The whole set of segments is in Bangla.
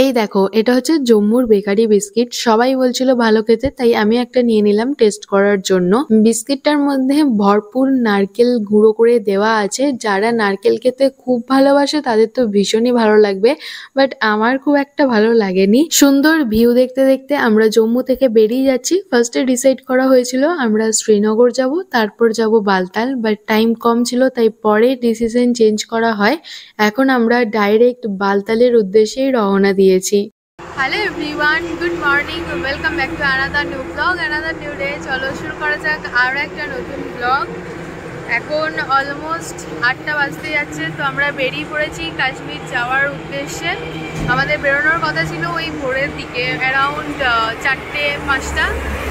এই দেখো, এটা হচ্ছে জম্মুর বেকারি বিস্কিট। সবাই বলছিল ভালো খেতে, তাই আমি একটা নিয়ে নিলাম টেস্ট করার জন্য। বিস্কিটটার মধ্যে ভরপুর নারকেল গুঁড়ো করে দেওয়া আছে। যারা নারকেল খেতে খুব ভালোবাসে তাদের তো ভীষণই ভালো লাগবে, বাট আমার খুব একটা ভালো লাগেনি। সুন্দর ভিউ দেখতে দেখতে আমরা জম্মু থেকে বেরিয়ে যাচ্ছি। ফার্স্টে ডিসাইড করা হয়েছিল আমরা শ্রীনগর যাব, তারপর যাব বালতাল, বাট টাইম কম ছিল তাই পরে ডিসিশন চেঞ্জ করা হয়। এখন আমরা ডাইরেক্ট বালতালের উদ্দেশ্যেই রওনা দিয়েছি। Hello everyone, good morning, welcome back to another new blog, another new day. চলো শুরু করা যাক আর একটা নতুন ব্লগ। এখন অলমোস্ট 8টা বাজতে যাচ্ছে, তো আমরা বেরিয়ে পড়েছি কাশ্মীর যাওয়ার উদ্দেশ্যে। আমাদের বেরোনোর কথা ছিল ওই ভোরের দিকে, অ্যারাউন্ড 4টে-5টা,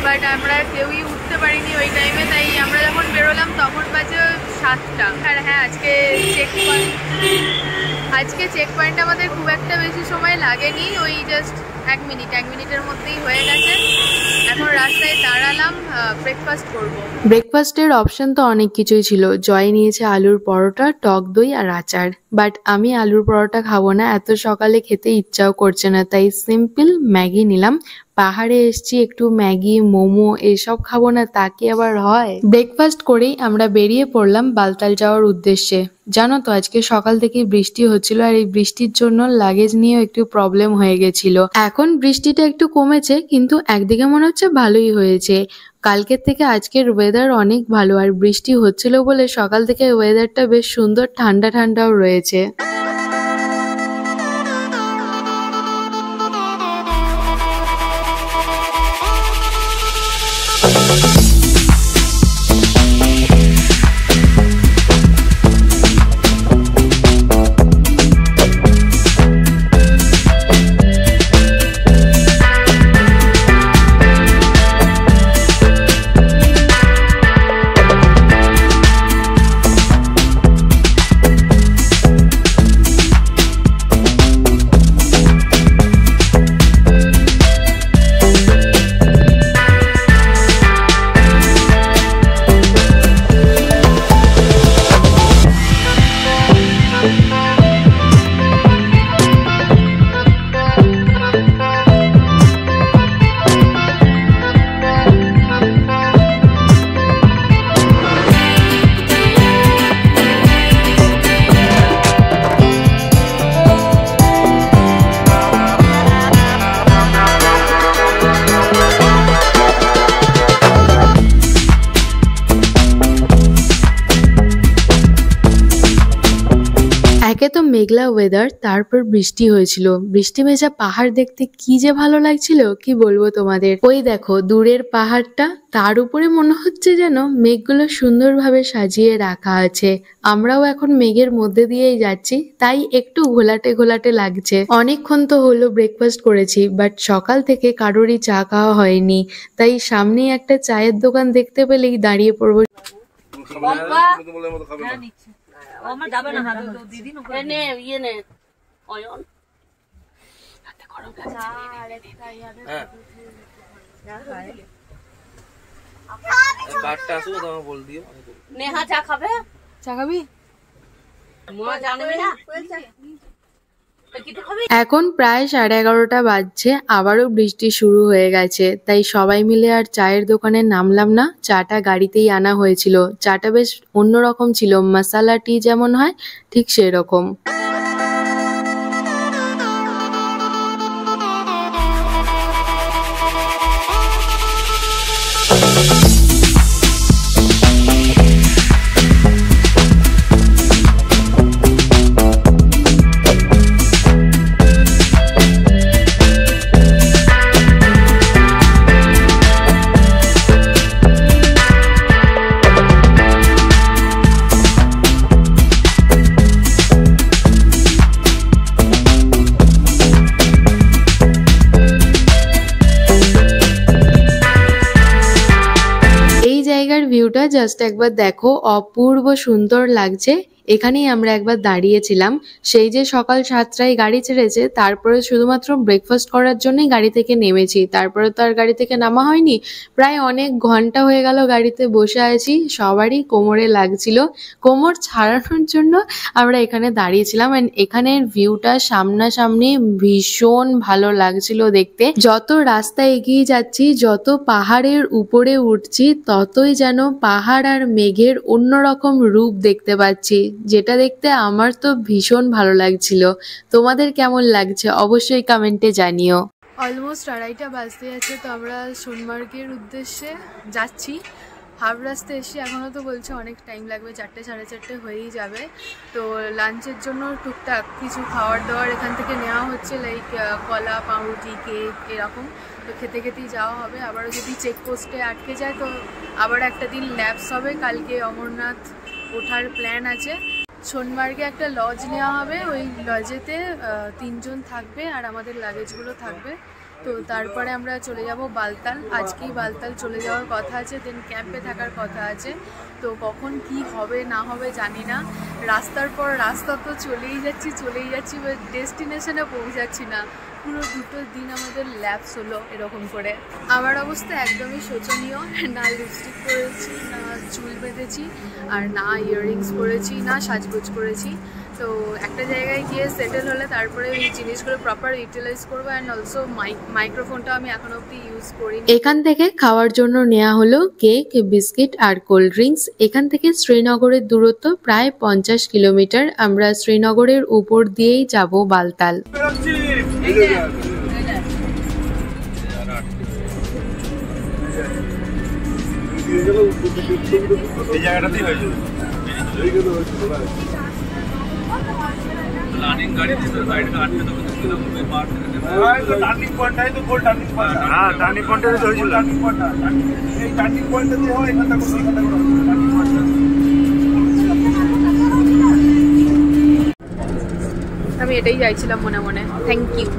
বাট আমরা কেউই উঠতে পারিনি ওই টাইমে। তাই আমরা যখন বেরোলাম তখন বাজে 7টা। আর হ্যাঁ, আজকে চেক পয়েন্ট আমাদের খুব একটা বেশি সময় লাগেনি, ওই জাস্ট 1 মিনিটের মধ্যেই হয়ে গেছে। এখন রাস্তায় দাঁড়ালাম, ব্রেকফাস্ট করব। ব্রেকফাস্টের অপশন তো অনেক কিছুই ছিল। জয় নিয়েছে আলুর পরোটা, টক দই আর আচার, বাট আমি আলুর পরোটা খাবো না, এত সকালে খেতে ইচ্ছাও করছে না, তাই সিম্পল ম্যাগি নিলাম। পাহাড়ে এসছি, একটু ম্যাগি মোমো এসব খাবো না তা কি আবার হয়? ব্রেকফাস্ট করেই আমরা বেরিয়ে পড়লাম বালতাল যাওয়ার উদ্দেশ্যে। জানো তো আজকে সকাল থেকে বৃষ্টি হচ্ছিল, আর এই বৃষ্টির জন্য লাগেজ নিয়েও একটু প্রবলেম হয়ে গেছিল। এখন বৃষ্টিটা একটু কমেছে, কিন্তু একদিকে মনে হচ্ছে ভালোই হয়েছে। কালকের থেকে আজকের ওয়েদার অনেক ভালো, আর বৃষ্টি হচ্ছিল বলে সকাল থেকে ওয়েদারটা বেশ সুন্দর, ঠান্ডা ঠান্ডাও রয়েছে। একে তো মেঘলা ওয়েদার, তারপর বৃষ্টি হয়েছিল। বৃষ্টি ভেজা পাহাড় দেখতে কি যে ভালো লাগছিল, কি বলবো তোমাদের। ওই দেখো দূরের পাহাড়টা, তার উপরে মনে হচ্ছে যেন মেঘগুলো সুন্দরভাবে সাজিয়ে রাখা আছে। আমরাও এখন মেঘের মধ্যে দিয়েই যাচ্ছি, তাই একটু ঘোলাটে ঘোলাটে লাগছে। অনেকক্ষণ তো হলো ব্রেকফাস্ট করেছি, বাট সকাল থেকে কারোরই চা খাওয়া হয়নি, তাই সামনেই একটা চায়ের দোকান দেখতে পেলেই দাঁড়িয়ে পড়বো। আমার যাবে না, হাতে তো দিদি নে ইয়ে নে অয়ন হাতে গরম লাগছে। হ্যাঁ কাটটা আসো তো বল দিও। নেহা চা খাবে? চা খাবি? মা জানবে না। এখন প্রায় 11:30 বাজছে, আবারও বৃষ্টি শুরু হয়ে গেছে, তাই সবাই মিলে আর চায়ের দোকানে নামলাম না। চাটা গাড়িতেই আনা হয়েছিল। চাটা বেশ অন্যরকম ছিল, মশালা টি যেমন হয় ঠিক সেরকম। জায়গার ভিউটা জাস্ট একবার দেখো, অপূর্ব সুন্দর লাগছে। এখানেই আমরা একবার দাঁড়িয়েছিলাম। সেই যে সকাল 7টায় গাড়ি ছেড়েছে, তারপরে শুধুমাত্র ব্রেকফাস্ট করার জন্যই গাড়ি থেকে নেমেছি, তারপরে তো আর গাড়ি থেকে নামা হয়নি। প্রায় অনেক ঘন্টা হয়ে গেল গাড়িতে বসে আছি, সবারই কোমরে লাগছিল। কোমর ছাড়ানোর জন্য আমরা এখানে দাঁড়িয়েছিলাম। এন্ড এখানের ভিউটা সামনাসামনি ভীষণ ভালো লাগছিল দেখতে। যত রাস্তা এগিয়ে যাচ্ছি, যত পাহাড়ের উপরে উঠছি, ততই যেন পাহাড় আর মেঘের অন্যরকম রূপ দেখতে পাচ্ছি, যেটা দেখতে আমার তো ভীষণ ভালো লাগছিল। তোমাদের কেমন লাগছে অবশ্যই কমেন্টে জানিও। অলমোস্ট 2:30 বাজতে যাচ্ছে, তো আমরা সোনমার্গের উদ্দেশ্যে যাচ্ছি। হাফ রাস্তা এসে এখনও তো বলছে অনেক টাইম লাগবে, 4টে 4:30 হয়েই যাবে। তো লাঞ্চের জন্য টুকটাক কিছু খাবার দাবার এখান থেকে নেওয়া হচ্ছে, লাইক কলা, পাউরুটি, কেক এরকম। তো খেতে খেতেই যাওয়া হবে। আবারও যদি চেকপোস্টে আটকে যায় তো আবার একটা দিন ল্যাপস হবে। কালকে অমরনাথ ওঠার প্ল্যান আছে। সোনমার্গে একটা লজ নেওয়া হবে, ওই লজেতে 3 জন থাকবে আর আমাদের লাগেজগুলো থাকবে। তো তারপরে আমরা চলে যাব বালতাল। আজকেই বালতাল চলে যাওয়ার কথা আছে, দেন ক্যাম্পে থাকার কথা আছে। তো কখন কি হবে না হবে জানি না। রাস্তার পর রাস্তা তো চলেই যাচ্ছি, বাট ডেস্টিনেশনে পৌঁছাচ্ছি না। পুরো 2 দিন আমাদের ল্যাপস হলো এরকম করে। আমার অবস্থা একদমই শোচনীয়। না লিপস্টিক পরেছি, না চুল বেঁধেছি, আর না ইয়াররিংস পরেছি, না সাজগোজ করেছি। তো একটা জায়গায় গিয়ে সেটেল হলে তারপরে এই জিনিসগুলো প্রপার ইউটিলাইজ করবো। অ্যান্ড অলসো মাইক্রোফোনটা আমি এখনো অব্দি ইউজ করিনি। এখান থেকে খাওয়ার জন্য নেওয়া হলো কেক, বিস্কিট আর কোল্ড ড্রিঙ্কস। এখান থেকে শ্রীনগরের দূরত্ব প্রায় 50 কিলোমিটার। আমরা শ্রীনগরের উপর দিয়েই যাব বালতাল। এই জায়গাটাতেই হয়ে যাবে। प्लानिंग गाड़ी थी तो साइड का आटके तो किलो पे पार तो टर्निंग पॉइंट है तो गोल टर्निंग पॉइंट हां टर्निंग पॉइंट है तो टर्निंग पॉइंट এই টার্নিং পয়েন্ট দিয়ে হয় এখানটা টার্নিং পয়েন্ট। আমি এটাই চাইছিলাম মনে মনে। Thank you.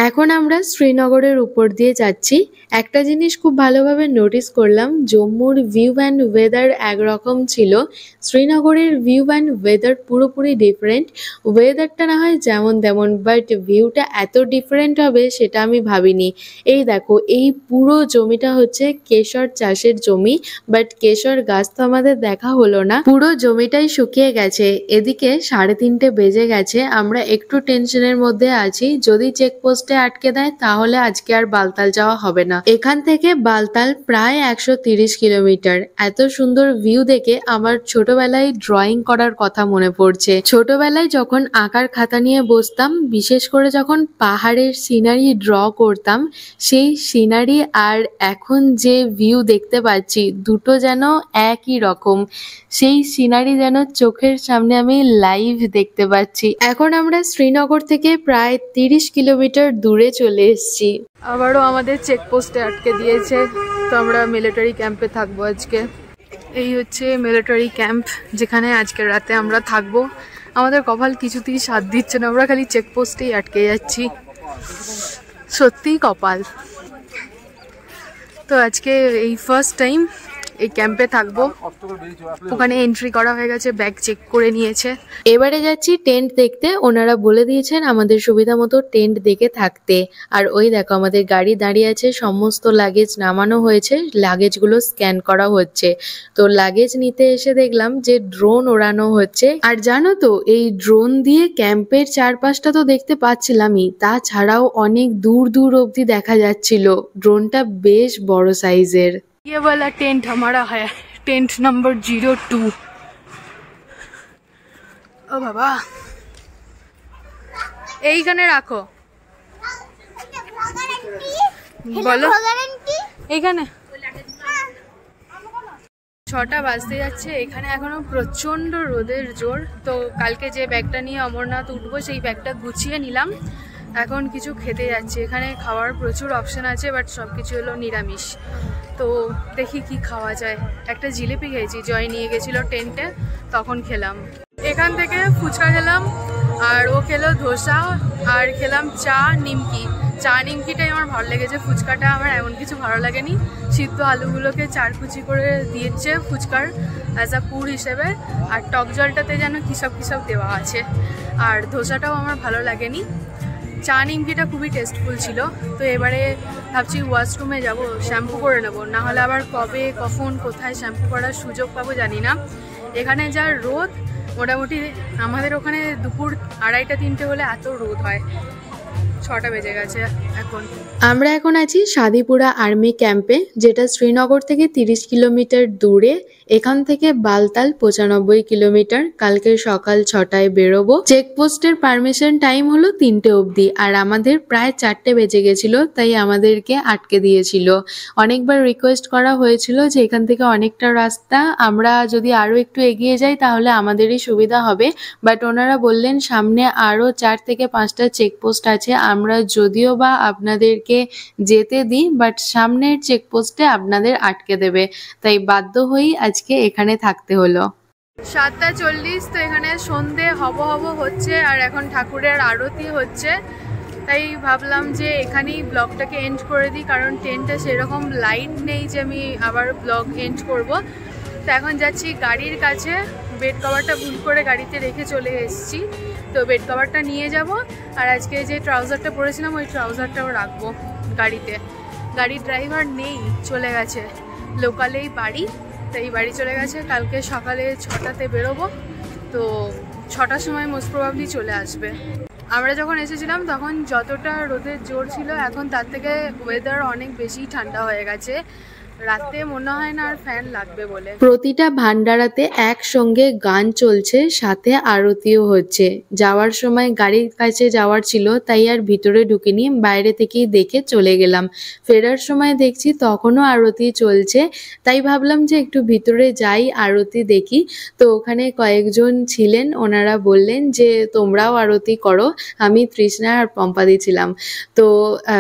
এখন আমরা শ্রীনগরের উপর দিয়ে যাচ্ছি। একটা জিনিস খুব ভালোভাবে নোটিস করলাম, জম্মুর ভিউ অ্যান্ড ওয়েদার একরকম ছিল, শ্রীনগরের ভিউ অ্যান্ড ওয়েদার পুরোপুরি ডিফারেন্ট। ওয়েদারটা না হয় যেমন তেমন, বাট ভিউটা এত ডিফারেন্ট হবে সেটা আমি ভাবিনি। এই দেখো, এই পুরো জমিটা হচ্ছে কেশর চাষের জমি, বাট কেশর গাছ তো আমাদের দেখা হলো না, পুরো জমিটাই শুকিয়ে গেছে। এদিকে 3:30 বেজে গেছে। আমরা একটু টেনশনের মধ্যে আছি, যদি চেকপোস্টে আটকে দেয় তাহলে আজকে আর বালতাল যাওয়া হবে না। এখান থেকে বালতাল প্রায় 130 কিলোমিটার। এত সুন্দর ভিউ দেখে আমার ছোটবেলায় ড্রয়িং করার কথা মনে পড়ছে। ছোটবেলায় যখন আঁকার খাতা নিয়ে বসতাম, বিশেষ করে যখন পাহাড়ের সিনারি ড্র করতাম, সেই সিনারি আর এখন যে ভিউ দেখতে পাচ্ছি, দুটো যেন একই রকম। সেই সিনারি যেন চোখের সামনে আমি লাইভ দেখতে পাচ্ছি। এখন আমরা শ্রীনগর থেকে প্রায় 30 কিলোমিটার দূরে চলে এসেছি। আবারও আমাদের চেকপোস্টে আটকে দিয়েছে, তো আমরা মিলিটারি ক্যাম্পে থাকবো আজকে। এই হচ্ছে মিলিটারি ক্যাম্প, যেখানে আজকের রাতে আমরা থাকবো। আমাদের কপাল কিছুতেই সাথ দিচ্ছে না, আমরা খালি চেকপোস্টেই আটকে যাচ্ছি, সত্যিই কপাল। তো আজকে এই ফার্স্ট টাইম এই ক্যাম্পে থাকবো। ওখানে এন্ট্রি করা হয়ে গেছে, ব্যাগ চেক করে নিয়েছে। এবারে যাচ্ছি টেন্ট দেখতে। ওনারা বলে দিয়েছেন আমাদের সুবিধা মতো টেন্ট দেখে থাকতে। আর ওই দেখো আমাদের গাড়ি দাঁড়িয়ে আছে, সমস্ত লাগেজ নামানো হয়েছে, লাগেজগুলো স্ক্যান করা হচ্ছে। তো লাগেজ নিতে এসে দেখলাম যে ড্রোন ওড়ানো হচ্ছে। আর জানো তো এই ড্রোন দিয়ে ক্যাম্পের চারপাশটা তো দেখতে পাচ্ছিলামই, তাছাড়াও অনেক দূর দূর অবধি দেখা যাচ্ছিল। ড্রোনটা বেশ বড় সাইজের। ये वाला टेंट हमारा है, टेंट नंबर 02। ও বাবা, এইখানে রাখো, বলো এইখানে। 6টা বাজতে যাচ্ছে, এখানে এখনো প্রচন্ড রোদের জোর। তো কালকে যে ব্যাগটা নিয়ে অমরনাথ উঠবো সেই ব্যাগটা গুছিয়ে নিলাম। এখন কিছু খেতে যাচ্ছি। এখানে খাওয়ার প্রচুর অপশন আছে, বাট সব কিছু হলো নিরামিষ। তো দেখি কি খাওয়া যায়। একটা জিলিপি খেয়েছি, জয় নিয়ে গেছিলো টেন্টে, তখন খেলাম। এখান থেকে ফুচকা খেলাম, আর ও খেলো ধোসা, আর খেলাম চা নিমকি। চা নিমকিটাই আমার ভালো লেগেছে, ফুচকাটা আমার এমন কিছু ভালো লাগেনি। সিদ্ধ আলুগুলোকে চারকুচি করে দিয়েছে ফুচকার অ্যাজ আ পুর হিসেবে, আর টক জলটাতে যেন কিসব কিসব দেওয়া আছে। আর ধোসাটাও আমার ভালো লাগেনি। চা নিমকিটা খুবই টেস্টফুল ছিল। তো এবারে ভাবছি ওয়াশরুমে যাব, শ্যাম্পু করে নেবো, না হলে আবার কবে কখন কোথায় শ্যাম্পু করার সুযোগ পাবো জানি না। এখানে যা রোদ, মোটামুটি আমাদের ওখানে দুপুর 2:30-3টে হলে এত রোদ হয়। 6টা বেজে গেছে এখন। আমরা এখন আছি সাদিপুরা আর্মি ক্যাম্পে, যেটা শ্রীনগর থেকে 30 কিলোমিটার দূরে। এখান থেকে বালতাল 95 কিলোমিটার। কালকে সকাল 6টায় বেরোবো। চেকপোস্টের পারমিশন টাইম হলো 3টে অবধি, আর আমাদের প্রায় 4টে বেজে গেছিল, তাই আমাদেরকে আটকে দিয়েছিল। অনেকবার রিকোয়েস্ট করা হয়েছিল যে এখান থেকে অনেকটা রাস্তা, আমরা যদি আরো একটু এগিয়ে যাই তাহলে আমাদেরই সুবিধা হবে। বাট ওনারা বললেন সামনে আরো 4 থেকে 5টা চেকপোস্ট আছে, আমরা যদিও বা আপনাদেরকে যেতে দিই, বাট সামনের চেকপোস্টে আপনাদের আটকে দেবে। তাই বাধ্য হয়েই আজকে এখানে থাকতে হলো। 7:40। তো এখানে সন্ধে হব হচ্ছে, আর এখন ঠাকুরের আরতি হচ্ছে। তাই ভাবলাম যে এখানেই ব্লগটাকে এন্ড করে দিই, কারণ টেন্টে সেরকম লাইট নেই যে আমি আবার ব্লগ এন্ড করব। তো এখন যাচ্ছি গাড়ির কাছে। বেড কভারটা ভুল করে গাড়িতে রেখে চলে এসেছি, তো বেড কভারটা নিয়ে যাব। আর আজকে যে ট্রাউজারটা পরেছিলাম ওই ট্রাউজারটাও রাখবো গাড়িতে। গাড়ির ড্রাইভার নেই, চলে গেছে, লোকালেই বাড়ি, তাই বাড়ি চলে গেছে। কালকে সকালে 6টাতে বেরোবো, তো 6টার সময় মোস্ট প্রবাবলি চলে আসবে। আমরা যখন এসেছিলাম তখন যতটা রোদের জোর ছিল, এখন তার থেকে ওয়েদার অনেক বেশি ঠান্ডা হয়ে গেছে। রাতে মনে হয় না আর ফ্যান লাগবে বলে। প্রতিটা ভান্ডারাতে একসঙ্গে গান চলছে, সাথে আরতিও হচ্ছে। যাওয়ার সময় গাড়ির কাছে যাওয়ার ছিল, তাই আর ভিতরে ঢুকিনি, বাইরে থেকেই দেখে চলে গেলাম। ফেরার সময় দেখছি তখনও আরতি চলছে, তাই ভাবলাম যে একটু ভিতরে যাই, আরতি দেখি। তো ওখানে কয়েকজন ছিলেন, ওনারা বললেন যে তোমরাও আরতি করো। আমি তৃষ্ণা আর পম্পাদি ছিলাম। তো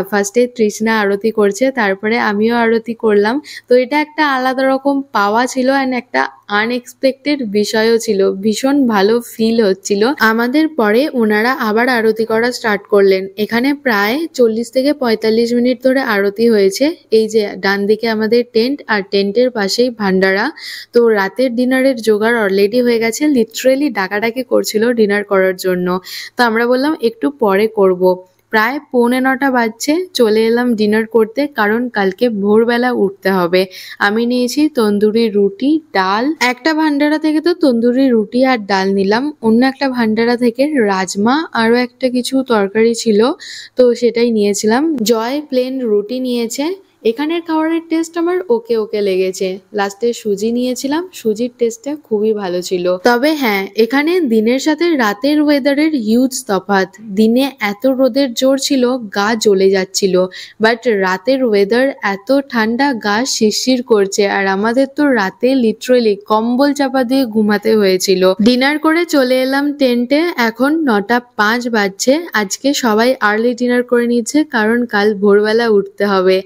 ফার্স্টে তৃষ্ণা আরতি করছে, তারপরে আমিও আরতি করলাম। তো এটা একটা আলাদা রকম পাওয়া ছিল, অ্যান্ড একটা আনএক্সপেক্টেড বিষয়ও ছিল। ভীষণ ভালো ফিল হচ্ছিল। আমাদের পরে ওনারা আবার আরতি করা স্টার্ট করলেন। এখানে প্রায় 40 থেকে 45 মিনিট ধরে আরতি হয়েছে। এই যে ডান দিকে আমাদের টেন্ট, আর টেন্টের পাশেই ভান্ডারা। তো রাতের ডিনারের জোগাড় অলরেডি হয়ে গেছে, লিটারেলি ডাকাডাকি করছিল ডিনার করার জন্য। তো আমরা বললাম একটু পরে করব। প্রায় 8:45 বাজছে, চলে এলাম ডিনার করতে, কারণ কালকে ভোরবেলা উঠতে হবে। আমি নিয়েছি তন্দুরি রুটি, ডাল। একটা ভান্ডারা থেকে তো তন্দুরি রুটি আর ডাল নিলাম, অন্য একটা ভান্ডারা থেকে রাজমা আরো একটা কিছু তরকারি ছিল, তো সেটাই নিয়েছিলাম। জয় প্লেন রুটি নিয়েছে। এখানের খাবারের টেস্ট আমার ওকে ওকে লেগেছে। লাস্টে সুজি নিয়েছিলাম, সুজির টেস্টটা খুবই ভালো ছিল। তবে হ্যাঁ, এখানে দিনের সাথে রাতের ওয়েদারের হিউজ তফাৎ। দিনে এত রোদের জোর ছিল, গা জ্বলে যাচ্ছিল, বাট রাতের ওয়েদার এত ঠান্ডা, গা শিরশির করছে। আর আমাদের তো রাতে লিটারেলি কম্বল চাপা দিয়ে ঘুমাতে হয়েছিল। ডিনার করে চলে এলাম টেন্টে। এখন 9:05 বাজছে। আজকে সবাই আর্লি ডিনার করে নিচ্ছে, কারণ কাল ভোরবেলা উঠতে হবে।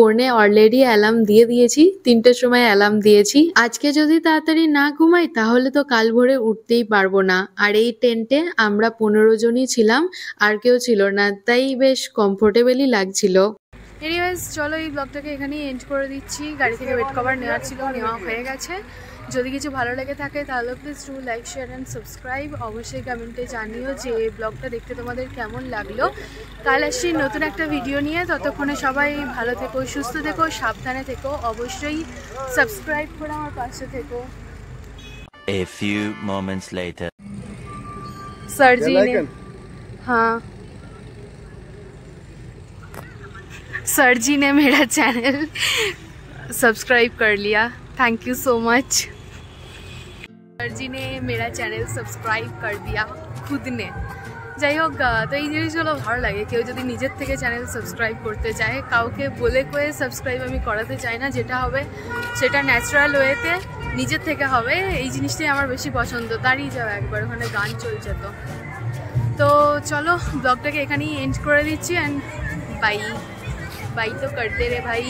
ফোনে অলরেডি অ্যালার্ম দিয়ে দিয়েছি, 3টের সময় অ্যালার্ম দিয়েছি। আজকে যদি তাড়াতাড়ি না ঘুমাই তাহলে তো কাল ভোরে উঠতেই পারবো না। আর এই টেন্টে আমরা 15 জনই ছিলাম, আর কেউ ছিল না, তাই বেশ কমফোর্টেবলই লাগছিল। এনিওয়েজ চলো এই ব্লগটাকে এখানেই এন্ড করে দিচ্ছি। গাড়ি থেকে বেড কভার নেওয়ার ছিল, নেওয়া হয়ে গেছে। যদি কিছু ভালো লেগে থাকে তাহলে please do like share and subscribe. অবশ্যই কমেন্টে জানিও যে এই ব্লগটা দেখতে তোমাদের কেমন লাগলো। কাল আসছি নতুন একটা ভিডিও নিয়ে, ততক্ষণে সবাই ভালো থেকো, সুস্থ থেকো, সাবধানে থেকো। অবশ্যই সাবস্ক্রাইব করে আমার পাশে থেকো। A few moments later. Sir जी ने हाँ सर जी ने मेरा चैनल सब्सक्राइब कर लिया। Thank you so much. Sir जी ने मेरा चैनल सब्सक्राइब कर दिया खुद ने। যাই হোক, তো এই জিনিসগুলো ভালো লাগে। কেউ যদি নিজের থেকে চ্যানেল সাবস্ক্রাইব করতে চায়, কাউকে বলে কয়ে সাবস্ক্রাইব আমি করাতে চাই না। যেটা হবে সেটা ন্যাচারাল ওয়েতে নিজের থেকে হবে। এই জিনিসটাই আমার বেশি পছন্দ। দাঁড়িয়ে যাও একবার, ওখানে গান চলছে। তো চলো ব্লগটাকে এখানেই এন্ড করে দিচ্ছি। অ্যান্ড বাই বাই তো করতে রে ভাই।